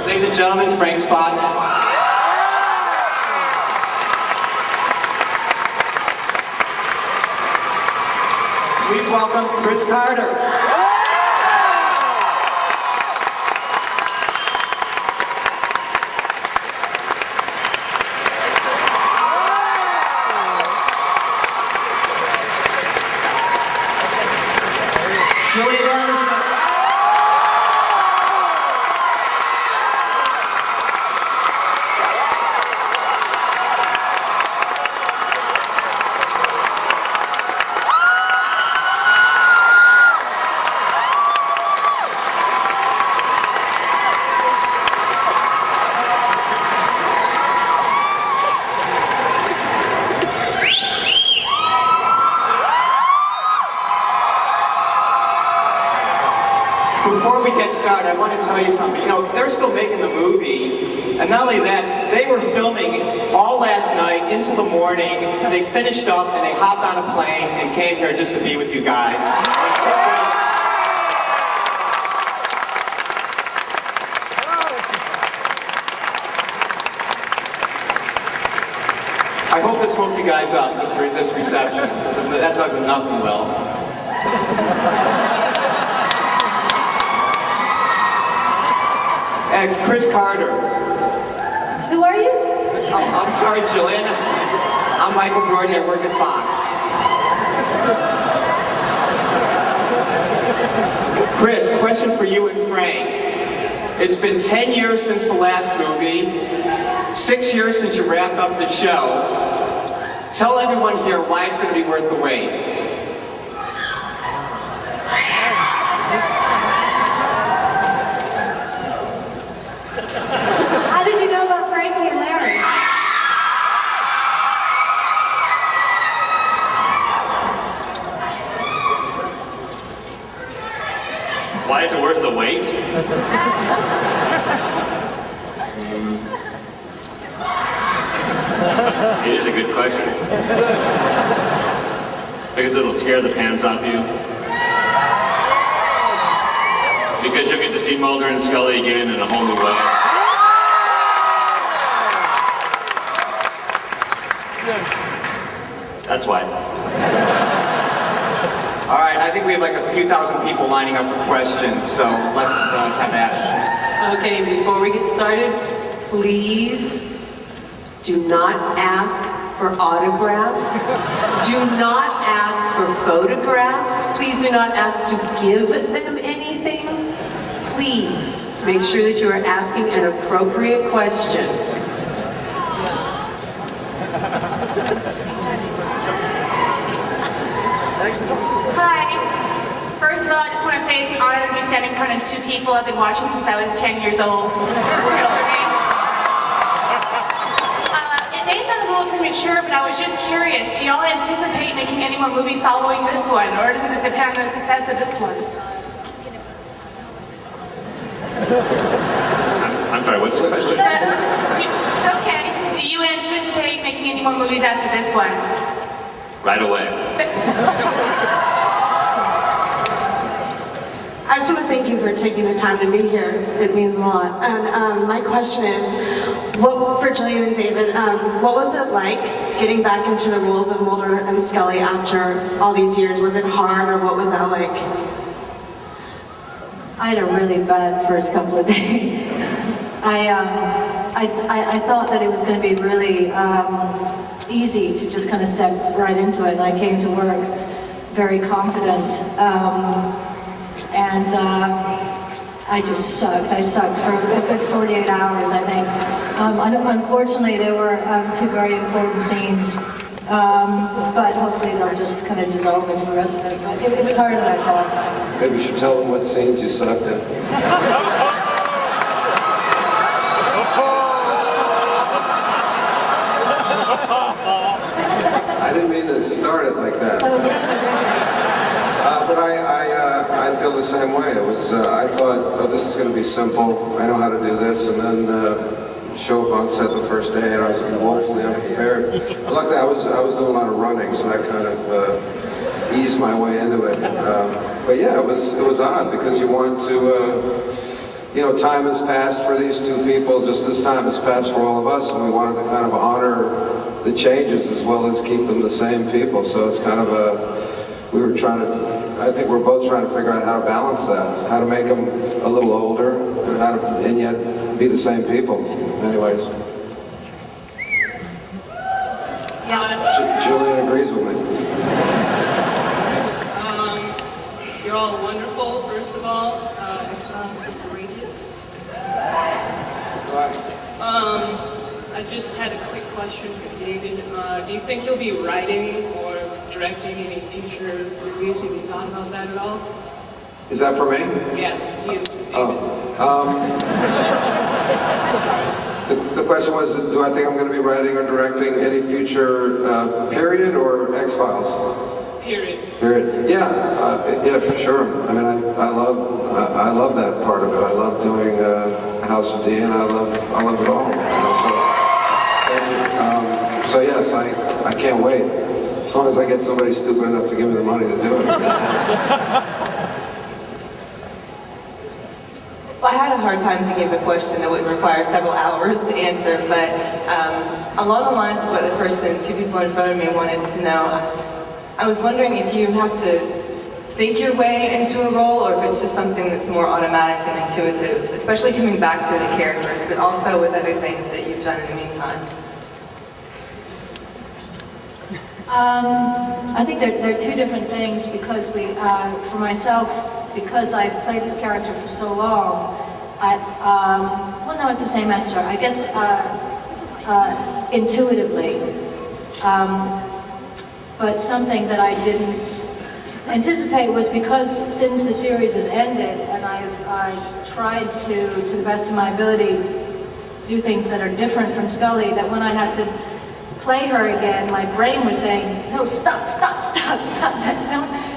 Ladies and gentlemen, Frank Spotnitz. Please welcome Chris Carter. Gillian Anderson. Before we get started, I want to tell you something. You know, they're still making the movie, and not only that, they were filming all last night into the morning. They finished up and they hopped on a plane and came here just to be with you guys. I hope this woke you guys up, this reception. That doesn't nothing well. And Chris Carter. Who are you? Oh, I'm sorry, Gillian. I'm Michael Brody. I work at Fox. Chris, question for you and Frank. It's been 10 years since the last movie, 6 years since you wrapped up the show. Tell everyone here why it's going to be worth the wait. How did you know about Frankie and Larry? Why is it worth the wait? It is a good question. Because it'll scare the pants off you. Because you'll get to see Mulder and Scully again in a whole new way. That's why. All right, I think we have like a few thousand people lining up for questions, so let's have at it. Okay, before we get started, please do not ask for autographs. Do not ask for photographs. Please do not ask to give them anything. Please make sure that you are asking an appropriate question. Hi. First of all, I just want to say it's an honor to be standing in front of two people I've been watching since I was 10 years old. This is real for me. It may sound a little premature, but I was just curious. Do y'all anticipate making any more movies following this one, or does it depend on the success of this one? I'm sorry, what's the question? Okay. Do you anticipate making any more movies after this one? Right away. I just want to thank you for taking the time to be here. It means a lot. And my question is, for Gillian and David, what was it like getting back into the roles of Mulder and Scully after all these years? Was it hard, or what was that like? I had a really bad first couple of days. I thought that it was going to be really easy to just kind of step right into it. And I came to work very confident. And I just sucked. I sucked for a good 48 hours, I think. Unfortunately, there were two very important scenes, but hopefully they'll just kind of dissolve into the rest of it. But it was harder than I thought. Maybe you should tell them what scenes you sucked in. I didn't mean to start it like that. So But I feel the same way. It was, I thought, oh, this is going to be simple. I know how to do this. And then show up on set the first day, and I was woefully unprepared. But luckily, I was doing a lot of running, so that kind of eased my way into it. But yeah, it was odd because you want to time has passed for these two people, just as time has passed for all of us, and we wanted to kind of honor the changes as well as keep them the same people. So it's kind of I think we're both trying to figure out how to balance that, how to make them a little older, and yet be the same people. Anyways. Gillian agrees with me. You're all wonderful, first of all. X-Files is the greatest. I just had a quick question for David. Do you think you'll be writing or directing any future movies? Have you thought about that at all? Is that for me? Yeah, you, David. The question was, do I think I'm going to be writing or directing any future period or X-Files? Period. Period. Yeah, for sure. I mean, I love that part of it. I love doing House of D, and I love it all. So yes, I can't wait. As long as I get somebody stupid enough to give me the money to do it. Well, I had a hard time thinking of a question that would require several hours to answer, but along the lines of what the person, two people in front of me wanted to know, I was wondering if you have to think your way into a role, or if it's just something that's more automatic and intuitive, especially coming back to the characters, but also with other things that you've done in the meantime. I think they're two different things, because for myself, because I played this character for so long, well, no, it's the same answer. I guess intuitively, but something that I didn't anticipate was, because since the series has ended and I've tried to the best of my ability, do things that are different from Scully, that when I had to play her again, my brain was saying, no, stop,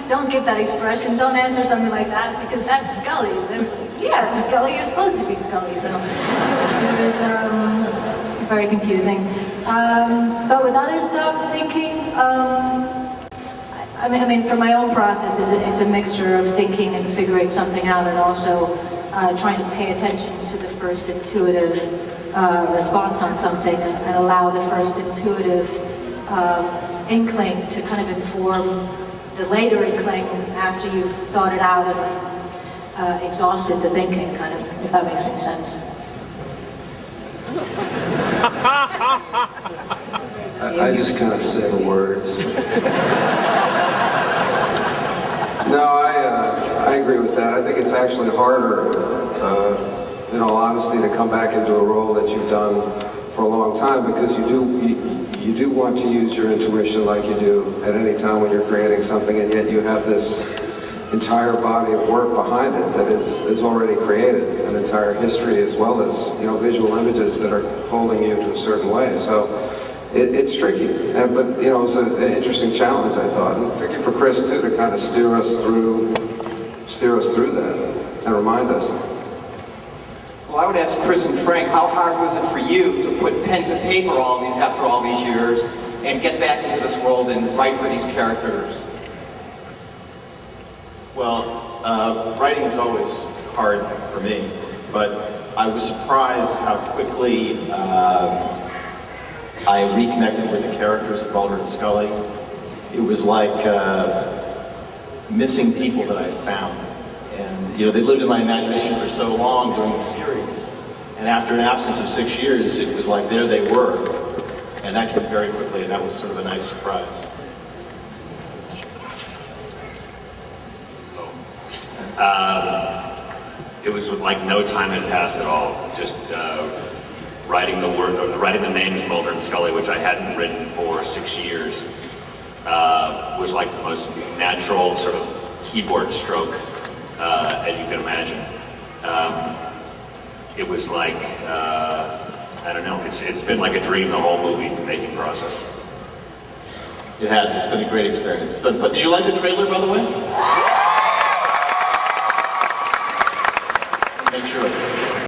don't give that expression, don't answer something like that, because that's Scully. It was like, yeah, Scully, you're supposed to be Scully, so it was very confusing. But with other stuff, thinking, I mean, for my own process, it's a mixture of thinking and figuring something out, and also trying to pay attention to the first intuitive response on something, and allow the first intuitive inkling to kind of inform the later inkling after you've thought it out and exhausted the thinking, kind of, if that makes any sense. I just kind of say the words. No, I agree with that. I think it's actually harder, in all honesty, to come back into a role that you've done for a long time, because you do want to use your intuition like you do at any time when you're creating something, and yet you have this entire body of work behind it that is already created, an entire history, as well as visual images that are holding you to a certain way. So it's tricky, but it was an interesting challenge, I thought, and tricky for Chris too, to kind of steer us through that and remind us. Well, I would ask Chris and Frank, how hard was it for you to put pen to paper after all these years and get back into this world and write for these characters? Well, writing is always hard for me, but I was surprised how quickly I reconnected with the characters of Mulder and Scully. It was like missing people that I had found. And they lived in my imagination for so long during the series. And after an absence of 6 years, it was like there they were. And that came very quickly, and that was sort of a nice surprise. It was like no time had passed at all. Just writing the names Mulder and Scully, which I hadn't written for 6 years, was like the most natural sort of keyboard stroke, as you can imagine. It was like, I don't know, it's been like a dream, the whole movie making process. It has, it's been a great experience. It's been fun. Did you like the trailer, by the way?